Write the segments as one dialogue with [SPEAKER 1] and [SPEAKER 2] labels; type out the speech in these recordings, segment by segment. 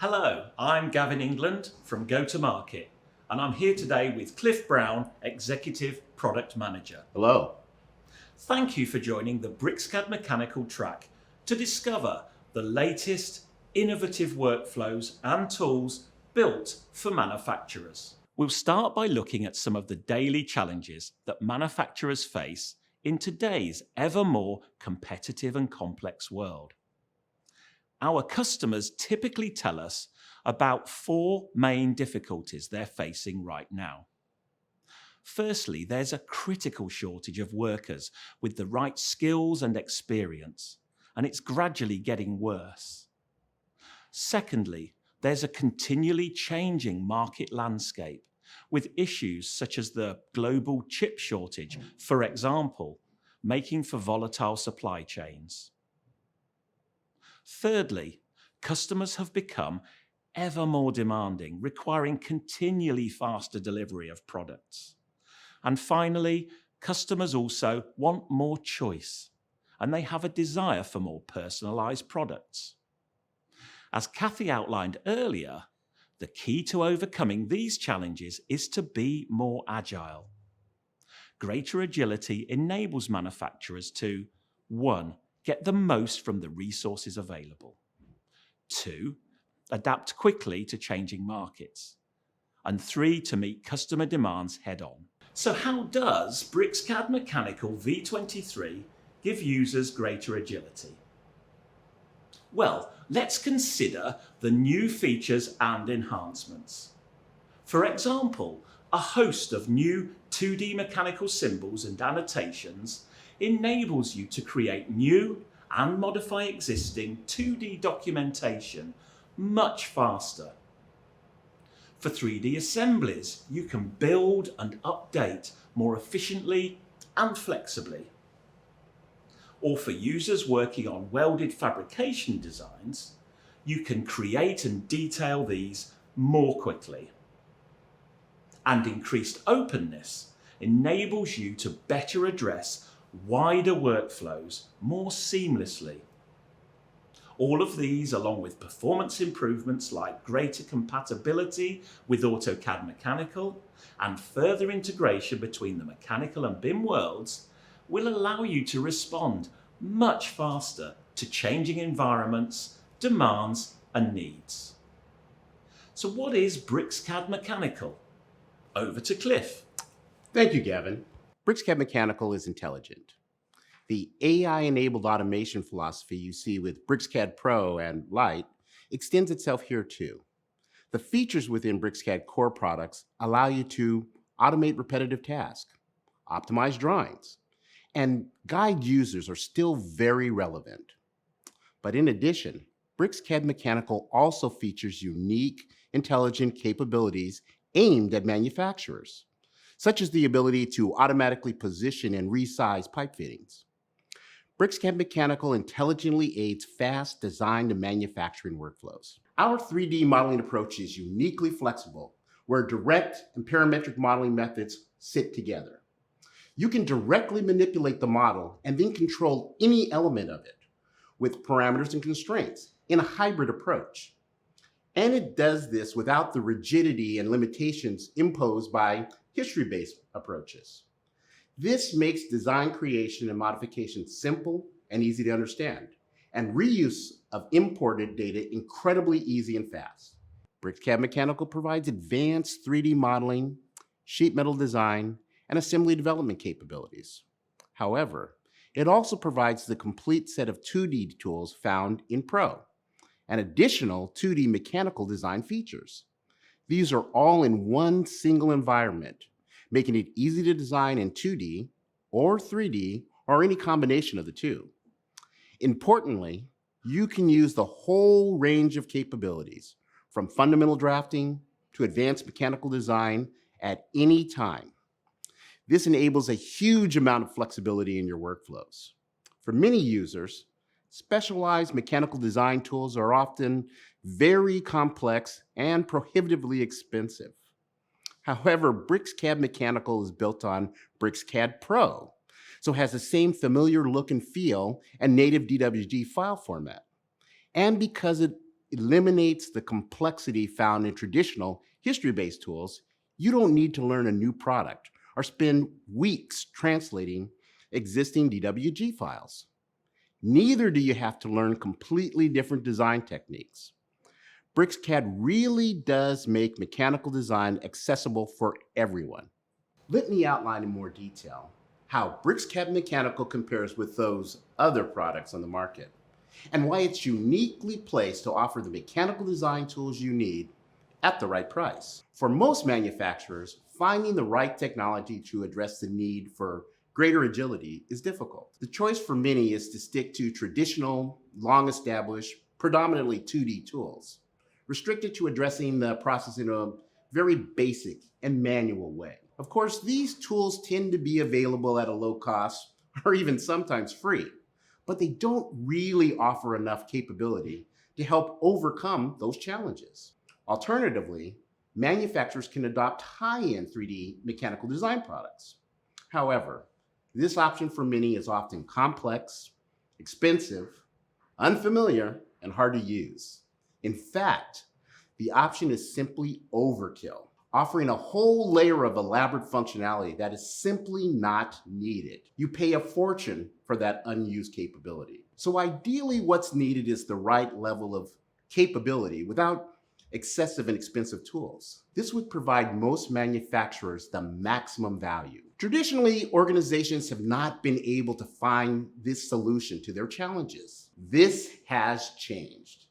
[SPEAKER 1] Hello, I'm Gavin England from Go-to-Market, and I'm here today with Cliff Brown, Executive Product Manager.
[SPEAKER 2] Hello.
[SPEAKER 1] Thank you for joining the BricsCAD Mechanical track to discover the latest innovative workflows and tools built for manufacturers. We'll start by looking at some of the daily challenges that manufacturers face in today's ever more competitive and complex world. Our customers typically tell us about four main difficulties they're facing right now. Firstly, there's a critical shortage of workers with the right skills and experience, and it's gradually getting worse. Secondly, there's a continually changing market landscape with issues such as the global chip shortage, for example, making for volatile supply chains. Thirdly, customers have become ever more demanding, requiring continually faster delivery of products. And finally, customers also want more choice, and they have a desire for more personalized products. As Kathy outlined earlier, the key to overcoming these challenges is to be more agile. Greater agility enables manufacturers to 1. Get the most from the resources available. 2. Adapt quickly to changing markets. And 3. To meet customer demands head-on. So how does BricsCAD Mechanical V23 give users greater agility? Well, let's consider the new features and enhancements. For example, a host of new 2D mechanical symbols and annotations enables you to create new and modify existing 2D documentation much faster. For 3D assemblies, you can build and update more efficiently and flexibly. Or for users working on welded fabrication designs, you can create and detail these more quickly. And increased openness enables you to better address wider workflows more seamlessly. All of these, along with performance improvements like greater compatibility with AutoCAD Mechanical and further integration between the mechanical and BIM worlds, will allow you to respond much faster to changing environments, demands, and needs. So what is BricsCAD Mechanical? Over to Cliff.
[SPEAKER 2] Thank you, Gavin. BricsCAD Mechanical is intelligent. The AI-enabled automation philosophy you see with BricsCAD Pro and Lite extends itself here too. The features within BricsCAD core products allow you to automate repetitive tasks, optimize drawings, and guide users are still very relevant. But in addition, BricsCAD Mechanical also features unique, intelligent capabilities aimed at manufacturers, such as the ability to automatically position and resize pipe fittings. BricsCAD Mechanical intelligently aids fast design to manufacturing workflows. Our 3D modeling approach is uniquely flexible, where direct and parametric modeling methods sit together. You can directly manipulate the model and then control any element of it with parameters and constraints in a hybrid approach. And it does this without the rigidity and limitations imposed by history-based approaches. This makes design creation and modification simple and easy to understand, and reuse of imported data incredibly easy and fast. BricsCAD Mechanical provides advanced 3D modeling, sheet metal design, and assembly development capabilities. However, it also provides the complete set of 2D tools found in Pro, and additional 2D mechanical design features. These are all in one single environment, making it easy to design in 2D or 3D or any combination of the two. Importantly, you can use the whole range of capabilities, from fundamental drafting to advanced mechanical design at any time. This enables a huge amount of flexibility in your workflows. For many users, specialized mechanical design tools are often very complex and prohibitively expensive. However, BricsCAD Mechanical is built on BricsCAD Pro, so has the same familiar look and feel and native DWG file format. And because it eliminates the complexity found in traditional history-based tools. You don't need to learn a new product or spend weeks translating existing DWG files. Neither do you have to learn completely different design techniques. BricsCAD really does make mechanical design accessible for everyone. Let me outline in more detail how BricsCAD Mechanical compares with those other products on the market, and why it's uniquely placed to offer the mechanical design tools you need at the right price. For most manufacturers, finding the right technology to address the need for greater agility is difficult. The choice for many is to stick to traditional, long-established, predominantly 2D tools, restricted to addressing the process in a very basic and manual way. Of course, these tools tend to be available at a low cost or even sometimes free, but they don't really offer enough capability to help overcome those challenges. Alternatively, manufacturers can adopt high-end 3D mechanical design products. However, this option for many is often complex, expensive, unfamiliar, and hard to use. In fact, the option is simply overkill, offering a whole layer of elaborate functionality that is simply not needed. You pay a fortune for that unused capability. So ideally, what's needed is the right level of capability without excessive and expensive tools. This would provide most manufacturers the maximum value. Traditionally, organizations have not been able to find this solution to their challenges. This has changed.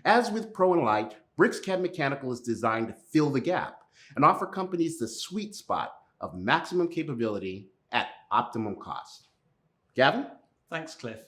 [SPEAKER 2] As with Pro and Lite, BricsCAD Mechanical is designed to fill the gap and offer companies the sweet spot of maximum capability at optimum cost. Gavin?
[SPEAKER 1] Thanks, Cliff.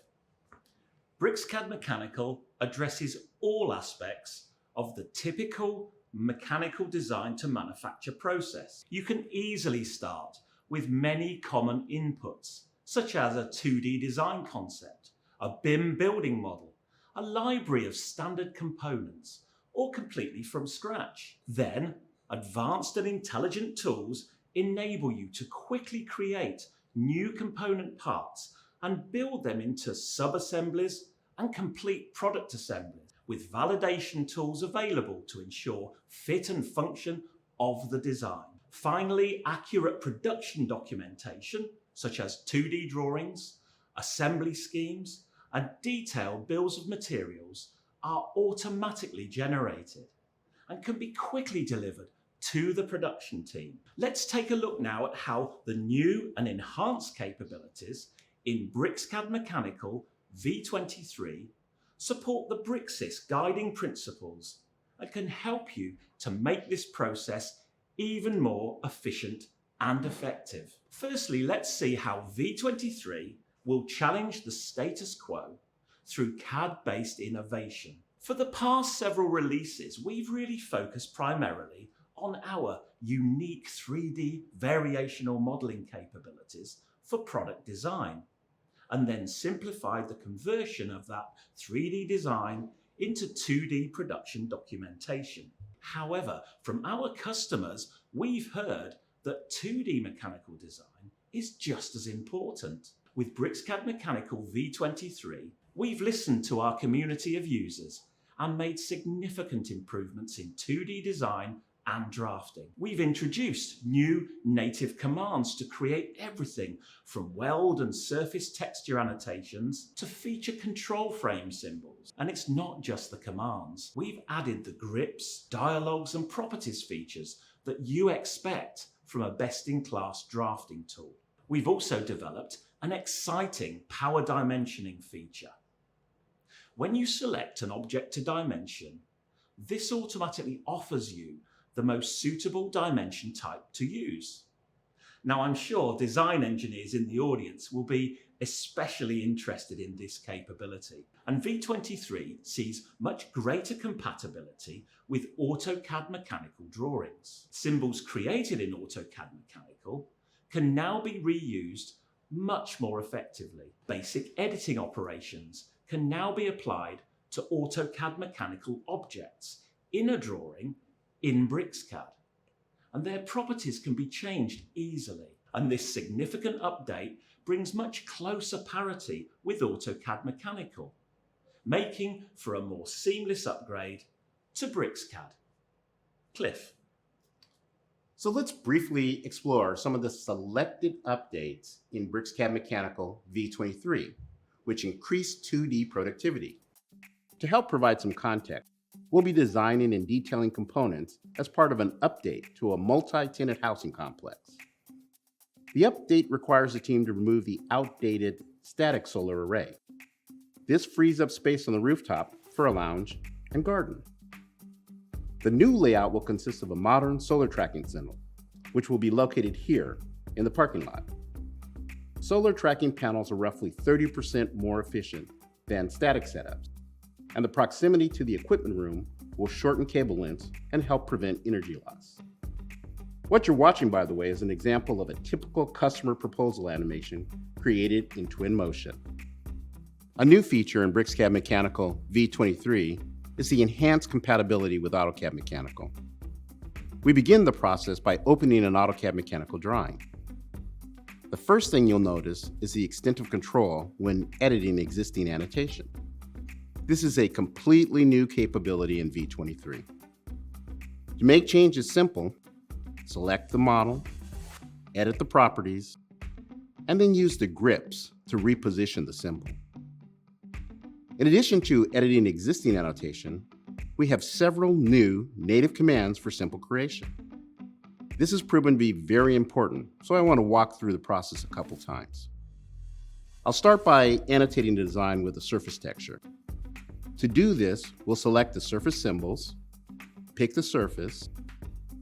[SPEAKER 1] BricsCAD Mechanical addresses all aspects of the typical mechanical design to manufacture process. You can easily start with many common inputs, such as a 2D design concept, a BIM building model, a library of standard components, or completely from scratch. Then, advanced and intelligent tools enable you to quickly create new component parts and build them into sub-assemblies and complete product assemblies, with validation tools available to ensure fit and function of the design. Finally, accurate production documentation, such as 2D drawings, assembly schemes, and detailed bills of materials are automatically generated and can be quickly delivered to the production team. Let's take a look now at how the new and enhanced capabilities in BricsCAD Mechanical V23 support the Bricsys guiding principles and can help you to make this process even more efficient and effective. Firstly, let's see how V23 will challenge the status quo through CAD-based innovation. For the past several releases, we've really focused primarily on our unique 3D variational modeling capabilities for product design, and then simplified the conversion of that 3D design into 2D production documentation. However, from our customers, we've heard that 2D mechanical design is just as important. With BricsCAD Mechanical V23, we've listened to our community of users and made significant improvements in 2D design and drafting. We've introduced new native commands to create everything from weld and surface texture annotations to feature control frame symbols. And it's not just the commands. We've added the grips, dialogues, and properties features that you expect from a best-in-class drafting tool. We've also developed an exciting power dimensioning feature. When you select an object to dimension, this automatically offers you the most suitable dimension type to use. Now, I'm sure design engineers in the audience will be especially interested in this capability. And V23 sees much greater compatibility with AutoCAD Mechanical drawings. Symbols created in AutoCAD Mechanical can now be reused much more effectively. Basic editing operations can now be applied to AutoCAD Mechanical objects in a drawing in BricsCAD, and their properties can be changed easily. And this significant update brings much closer parity with AutoCAD Mechanical, making for a more seamless upgrade to BricsCAD. Cliff.
[SPEAKER 2] So let's briefly explore some of the selected updates in BricsCAD Mechanical V23, which increase 2D productivity. To help provide some context, we'll be designing and detailing components as part of an update to a multi-tenant housing complex. The update requires the team to remove the outdated static solar array. This frees up space on the rooftop for a lounge and garden. The new layout will consist of a modern solar tracking symbol, which will be located here in the parking lot. Solar tracking panels are roughly 30% more efficient than static setups, and the proximity to the equipment room will shorten cable lengths and help prevent energy loss. What you're watching, by the way, is an example of a typical customer proposal animation created in Twinmotion. A new feature in BricsCAD Mechanical V23 is the enhanced compatibility with AutoCAD Mechanical. We begin the process by opening an AutoCAD Mechanical drawing. The first thing you'll notice is the extent of control when editing existing annotation. This is a completely new capability in V23. To make changes simple, select the model, edit the properties, and then use the grips to reposition the symbol. In addition to editing existing annotation, we have several new native commands for simple creation. This has proven to be very important, so I want to walk through the process a couple times. I'll start by annotating the design with a surface texture. To do this, we'll select the surface symbols, pick the surface,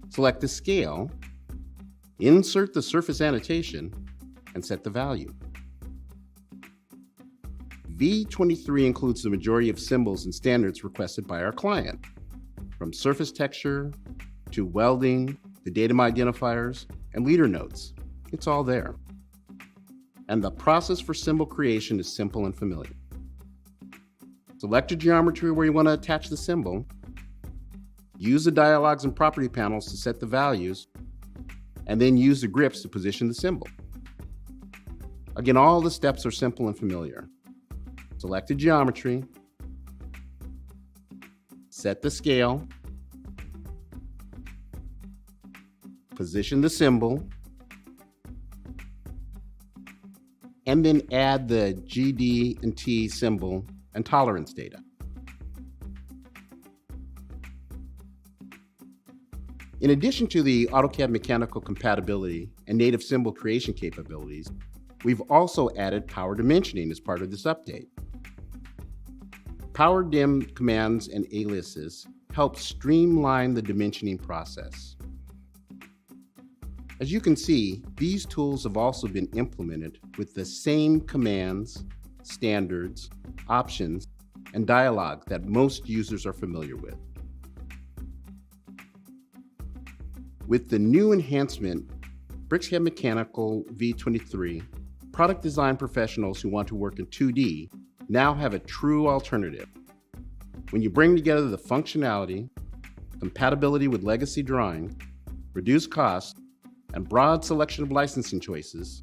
[SPEAKER 2] select the scale, insert the surface annotation, and set the value. V23 includes the majority of symbols and standards requested by our client, from surface texture to welding, the datum identifiers, and leader notes. It's all there. And the process for symbol creation is simple and familiar. Select a geometry where you want to attach the symbol, use the dialogues and property panels to set the values, and then use the grips to position the symbol. Again, all the steps are simple and familiar. Select a geometry, set the scale, position the symbol, and then add the GD and T symbol and tolerance data. In addition to the AutoCAD Mechanical compatibility and native symbol creation capabilities, we've also added power dimensioning as part of this update. Power dim commands and aliases help streamline the dimensioning process. As you can see, these tools have also been implemented with the same commands, standards, options, and dialogue that most users are familiar with. With the new enhancement, BricsCAD Mechanical V23, product design professionals who want to work in 2D now have a true alternative. When you bring together the functionality, compatibility with legacy drawing, reduced cost, and broad selection of licensing choices,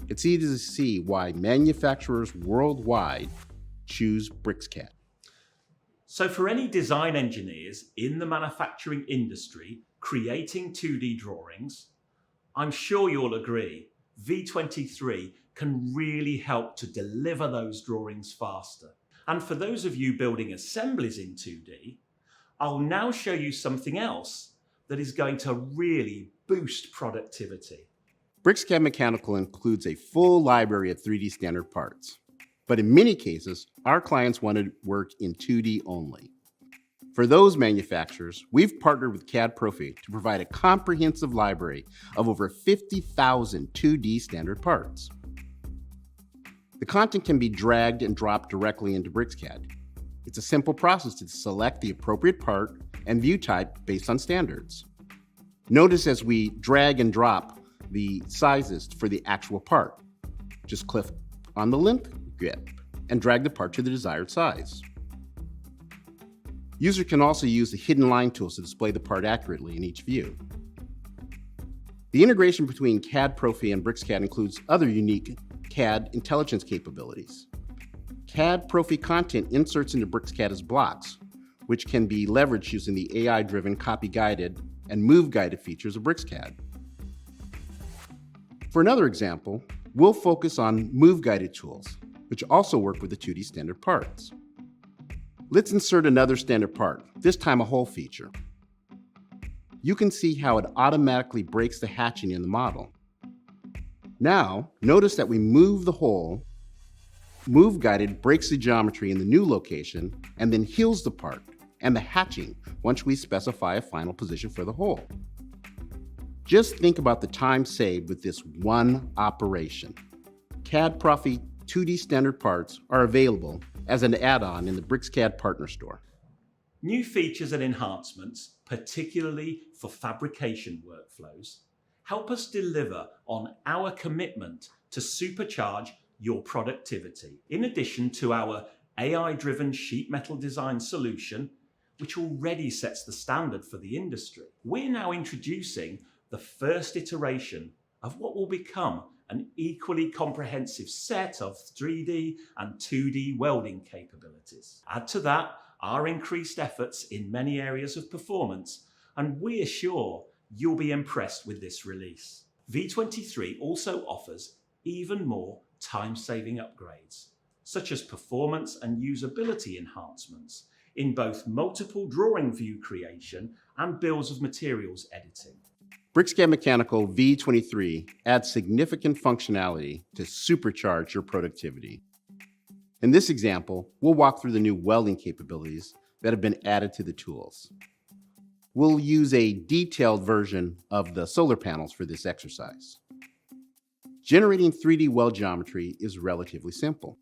[SPEAKER 2] it's easy to see why manufacturers worldwide choose BricsCAD.
[SPEAKER 1] So for any design engineers in the manufacturing industry creating 2D drawings, I'm sure you'll agree V23 can really help to deliver those drawings faster. And for those of you building assemblies in 2D, I'll now show you something else that is going to really boost productivity.
[SPEAKER 2] BricsCAD Mechanical includes a full library of 3D standard parts, but in many cases, our clients want to work in 2D only. For those manufacturers, we've partnered with CAD Profi to provide a comprehensive library of over 50,000 2D standard parts. The content can be dragged and dropped directly into BricsCAD. It's a simple process to select the appropriate part and view type based on standards. Notice as we drag and drop the sizes for the actual part. Just click on the length grip and drag the part to the desired size. User can also use the hidden line tools to display the part accurately in each view. The integration between CAD Profi and BricsCAD includes other unique CAD intelligence capabilities. CAD Profi content inserts into BricsCAD as blocks, which can be leveraged using the AI-driven copy-guided and move-guided features of BricsCAD. For another example, we'll focus on move-guided tools, which also work with the 2D standard parts. Let's insert another standard part, this time a hole feature. You can see how it automatically breaks the hatching in the model. Now, notice that we move the hole, Move Guided breaks the geometry in the new location and then heals the part and the hatching once we specify a final position for the hole. Just think about the time saved with this one operation. CAD Profi 2D standard parts are available as an add-on in the BricsCAD Partner Store.
[SPEAKER 1] New features and enhancements, particularly for fabrication workflows, help us deliver on our commitment to supercharge your productivity. In addition to our AI-driven sheet metal design solution, which already sets the standard for the industry, we're now introducing the first iteration of what will become an equally comprehensive set of 3D and 2D welding capabilities. Add to that our increased efforts in many areas of performance, and we're sure you'll be impressed with this release. V23 also offers even more time-saving upgrades, such as performance and usability enhancements in both multiple drawing view creation and bills of materials editing.
[SPEAKER 2] BricsCAD Mechanical V23 adds significant functionality to supercharge your productivity. In this example, we'll walk through the new welding capabilities that have been added to the tools. We'll use a detailed version of the solar panels for this exercise. Generating 3D weld geometry is relatively simple.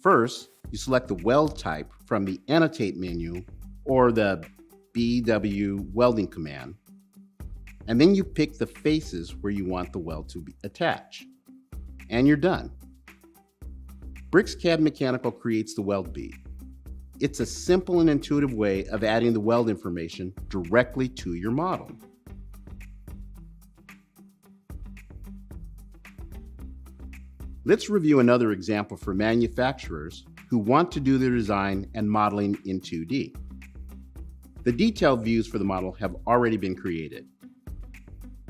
[SPEAKER 2] First, you select the weld type from the Annotate menu or the BW welding command, and then you pick the faces where you want the weld to attach, and you're done. BricsCAD Mechanical creates the weld bead. It's a simple and intuitive way of adding the weld information directly to your model. Let's review another example for manufacturers who want to do their design and modeling in 2D. The detailed views for the model have already been created.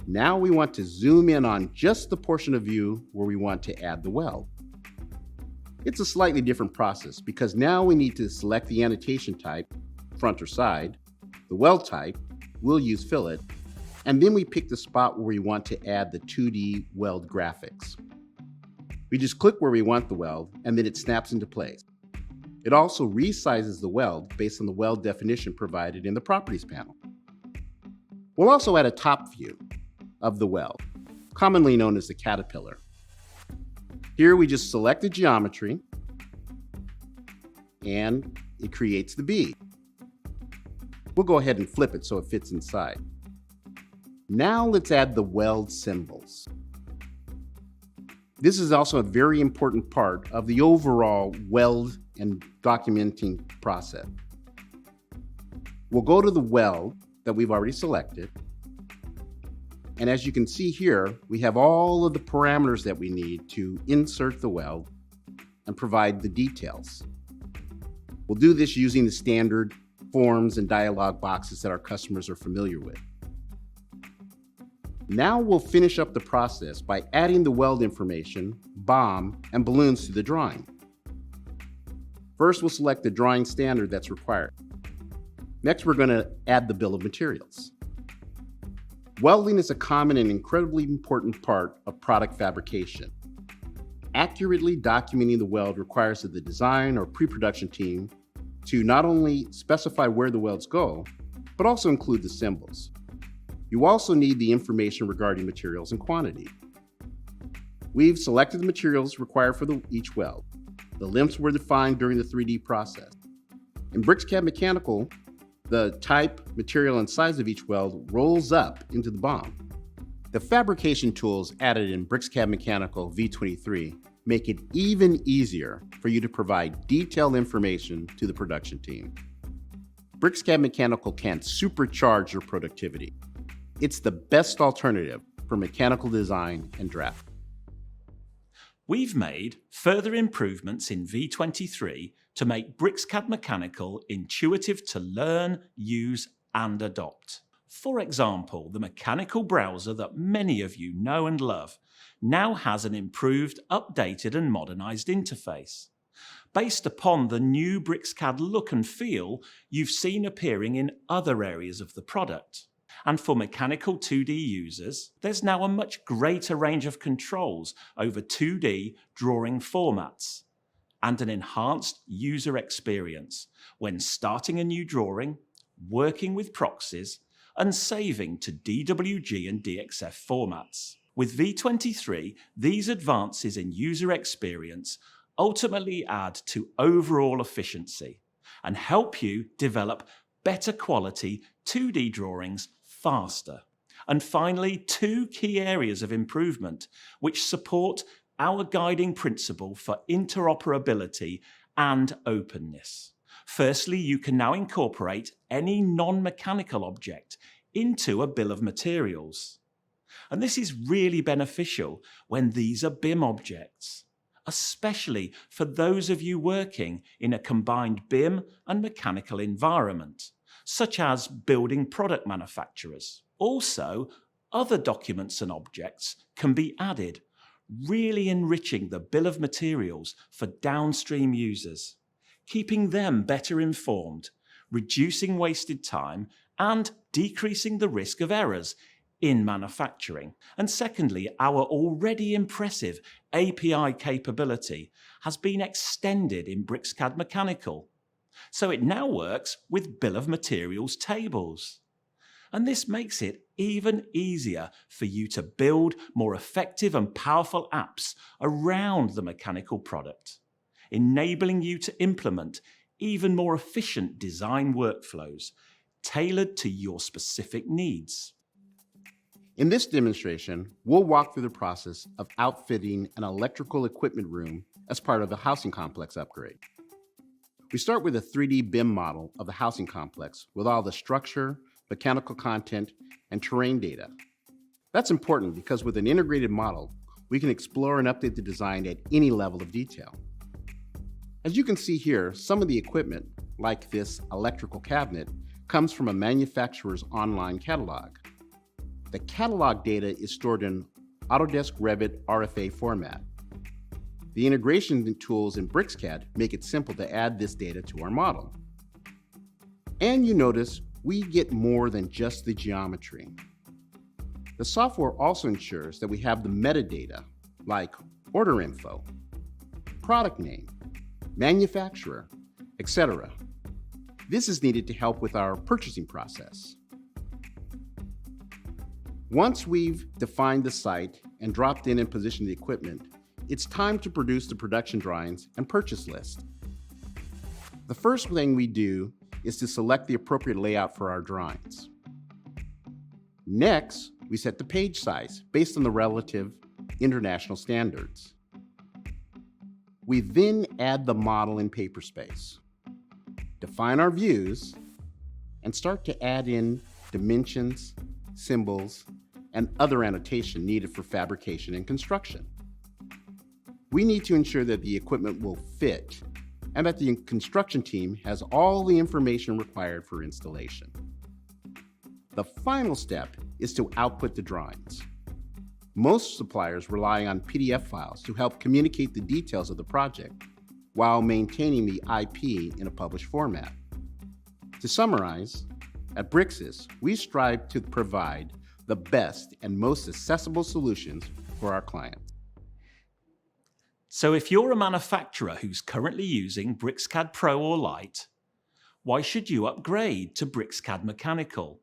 [SPEAKER 2] Now we want to zoom in on just the portion of view where we want to add the weld. It's a slightly different process because now we need to select the annotation type, front or side, the weld type, we'll use fillet, and then we pick the spot where we want to add the 2D weld graphics. We just click where we want the weld, and then it snaps into place. It also resizes the weld based on the weld definition provided in the Properties panel. We'll also add a top view of the weld, commonly known as the caterpillar. Here we just select the geometry, and it creates the bead. We'll go ahead and flip it so it fits inside. Now let's add the weld symbols. This is also a very important part of the overall weld and documenting process. We'll go to the weld that we've already selected. And as you can see here, we have all of the parameters that we need to insert the weld and provide the details. We'll do this using the standard forms and dialog boxes that our customers are familiar with. Now we'll finish up the process by adding the weld information, BOM, and balloons to the drawing. First, we'll select the drawing standard that's required. Next, we're going to add the bill of materials. Welding is a common and incredibly important part of product fabrication. Accurately documenting the weld requires that the design or pre-production team to not only specify where the welds go, but also include the symbols. You also need the information regarding materials and quantity. We've selected the materials required for each weld. The lengths were defined during the 3D process. In BricsCAD Mechanical, the type, material, and size of each weld rolls up into the BOM. The fabrication tools added in BricsCAD Mechanical V23 make it even easier for you to provide detailed information to the production team. BricsCAD Mechanical can supercharge your productivity. It's the best alternative for mechanical design and draft.
[SPEAKER 1] We've made further improvements in V23 to make BricsCAD Mechanical intuitive to learn, use, and adopt. For example, the mechanical browser that many of you know and love now has an improved, updated, and modernized interface. Based upon the new BricsCAD look and feel you've seen appearing in other areas of the product. And for mechanical 2D users, there's now a much greater range of controls over 2D drawing formats and an enhanced user experience when starting a new drawing, working with proxies, and saving to DWG and DXF formats. With V23, these advances in user experience ultimately add to overall efficiency and help you develop better quality 2D drawings faster. And finally, two key areas of improvement which support our guiding principle for interoperability and openness. Firstly, you can now incorporate any non-mechanical object into a bill of materials. And this is really beneficial when these are BIM objects, especially for those of you working in a combined BIM and mechanical environment, such as building product manufacturers. Also, other documents and objects can be added, really enriching the bill of materials for downstream users, keeping them better informed, reducing wasted time, and decreasing the risk of errors in manufacturing. And secondly, our already impressive API capability has been extended in BricsCAD Mechanical, so it now works with bill of materials tables. And this makes it even easier for you to build more effective and powerful apps around the mechanical product, enabling you to implement even more efficient design workflows tailored to your specific needs.
[SPEAKER 2] In this demonstration, we'll walk through the process of outfitting an electrical equipment room as part of a housing complex upgrade. We start with a 3D BIM model of the housing complex with all the structure, mechanical content, and terrain data. That's important because with an integrated model, we can explore and update the design at any level of detail. As you can see here, some of the equipment, like this electrical cabinet, comes from a manufacturer's online catalog. The catalog data is stored in Autodesk Revit RFA format. The integration tools in BricsCAD make it simple to add this data to our model. And you notice we get more than just the geometry. The software also ensures that we have the metadata, like order info, product name, manufacturer, etc. This is needed to help with our purchasing process. Once we've defined the site and dropped in and positioned the equipment, it's time to produce the production drawings and purchase list. The first thing we do is to select the appropriate layout for our drawings. Next, we set the page size based on the relative international standards. We then add the model in paper space, define our views, and start to add in dimensions, symbols, and other annotation needed for fabrication and construction. We need to ensure that the equipment will fit and that the construction team has all the information required for installation. The final step is to output the drawings. Most suppliers rely on PDF files to help communicate the details of the project while maintaining the IP in a published format. To summarize, at Bricsys, we strive to provide the best and most accessible solutions for our clients.
[SPEAKER 1] So if you're a manufacturer who's currently using BricsCAD Pro or Lite, why should you upgrade to BricsCAD Mechanical?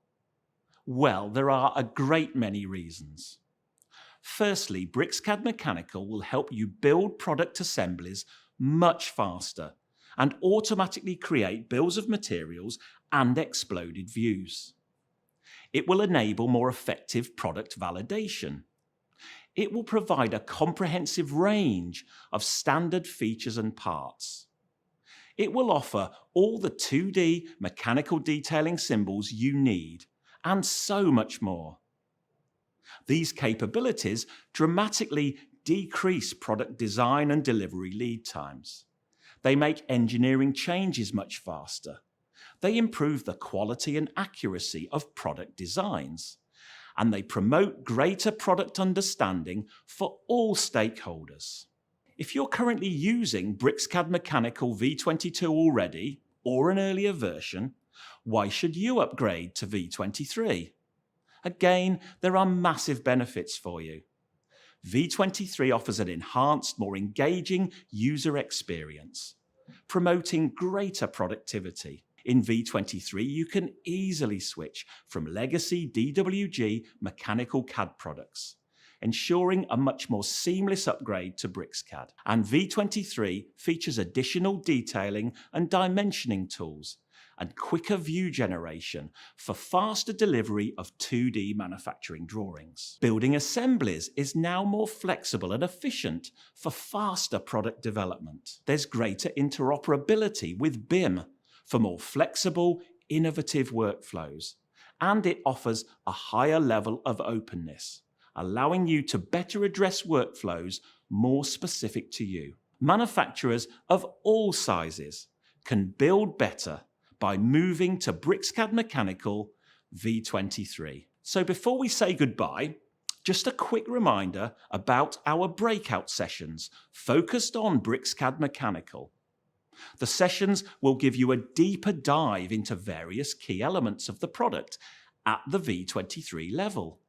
[SPEAKER 1] Well, there are a great many reasons. Firstly, BricsCAD Mechanical will help you build product assemblies much faster and automatically create bills of materials and exploded views. It will enable more effective product validation. It will provide a comprehensive range of standard features and parts. It will offer all the 2D mechanical detailing symbols you need, and so much more. These capabilities dramatically decrease product design and delivery lead times. They make engineering changes much faster. They improve the quality and accuracy of product designs. And they promote greater product understanding for all stakeholders. If you're currently using BricsCAD Mechanical V22 already, or an earlier version, why should you upgrade to V23? Again, there are massive benefits for you. V23 offers an enhanced, more engaging user experience, promoting greater productivity. In V23, you can easily switch from legacy DWG mechanical CAD products, ensuring a much more seamless upgrade to BricsCAD. And V23 features additional detailing and dimensioning tools and quicker view generation for faster delivery of 2D manufacturing drawings. Building assemblies is now more flexible and efficient for faster product development. There's greater interoperability with BIM for more flexible, innovative workflows, and it offers a higher level of openness, allowing you to better address workflows more specific to you. Manufacturers of all sizes can build better by moving to BricsCAD Mechanical V23. So before we say goodbye, just a quick reminder about our breakout sessions focused on BricsCAD Mechanical. The sessions will give you a deeper dive into various key elements of the product at the V23 level,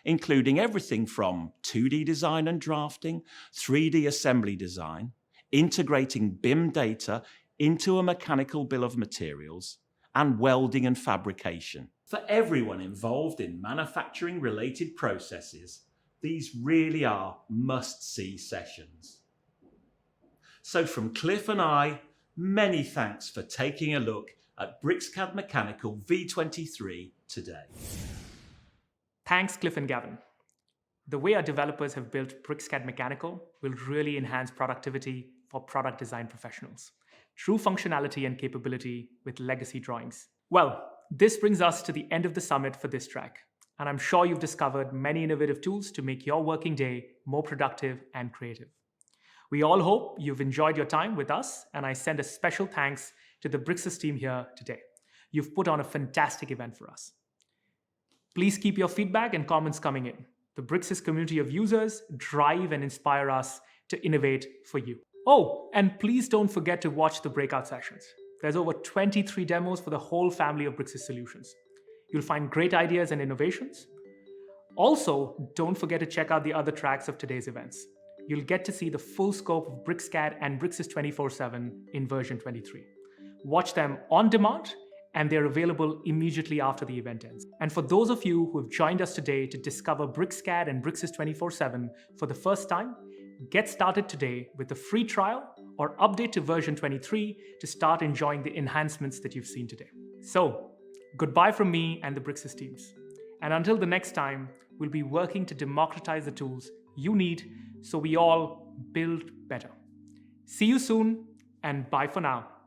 [SPEAKER 1] including everything from 2D design and drafting, 3D assembly design, integrating BIM data into a mechanical bill of materials, and welding and fabrication. For everyone involved in manufacturing-related processes, these really are must-see sessions. So from Cliff and I, many thanks for taking a look at BricsCAD Mechanical V23 today.
[SPEAKER 3] Thanks, Cliff and Gavin. The way our developers have built BricsCAD Mechanical will really enhance productivity for product design professionals. True functionality and capability with legacy drawings. Well, this brings us to the end of the summit for this track, and I'm sure you've discovered many innovative tools to make your working day more productive and creative. We all hope you've enjoyed your time with us, and I send a special thanks to the Bricsys team here today. You've put on a fantastic event for us. Please keep your feedback and comments coming in. The Bricsys community of users drive and inspire us to innovate for you. Oh, and please don't forget to watch the breakout sessions. There's over 23 demos for the whole family of Bricsys solutions. You'll find great ideas and innovations. Also, don't forget to check out the other tracks of today's events. You'll get to see the full scope of BricsCAD and Bricsys 24/7 in version 23. Watch them on demand, and they're available immediately after the event ends. And for those of you who have joined us today to discover BricsCAD and Bricsys 24/7 for the first time, get started today with a free trial or update to version 23 to start enjoying the enhancements that you've seen today. So, goodbye from me and the Bricsys teams. And until the next time, we'll be working to democratize the tools you need so we all build better. See you soon, and bye for now.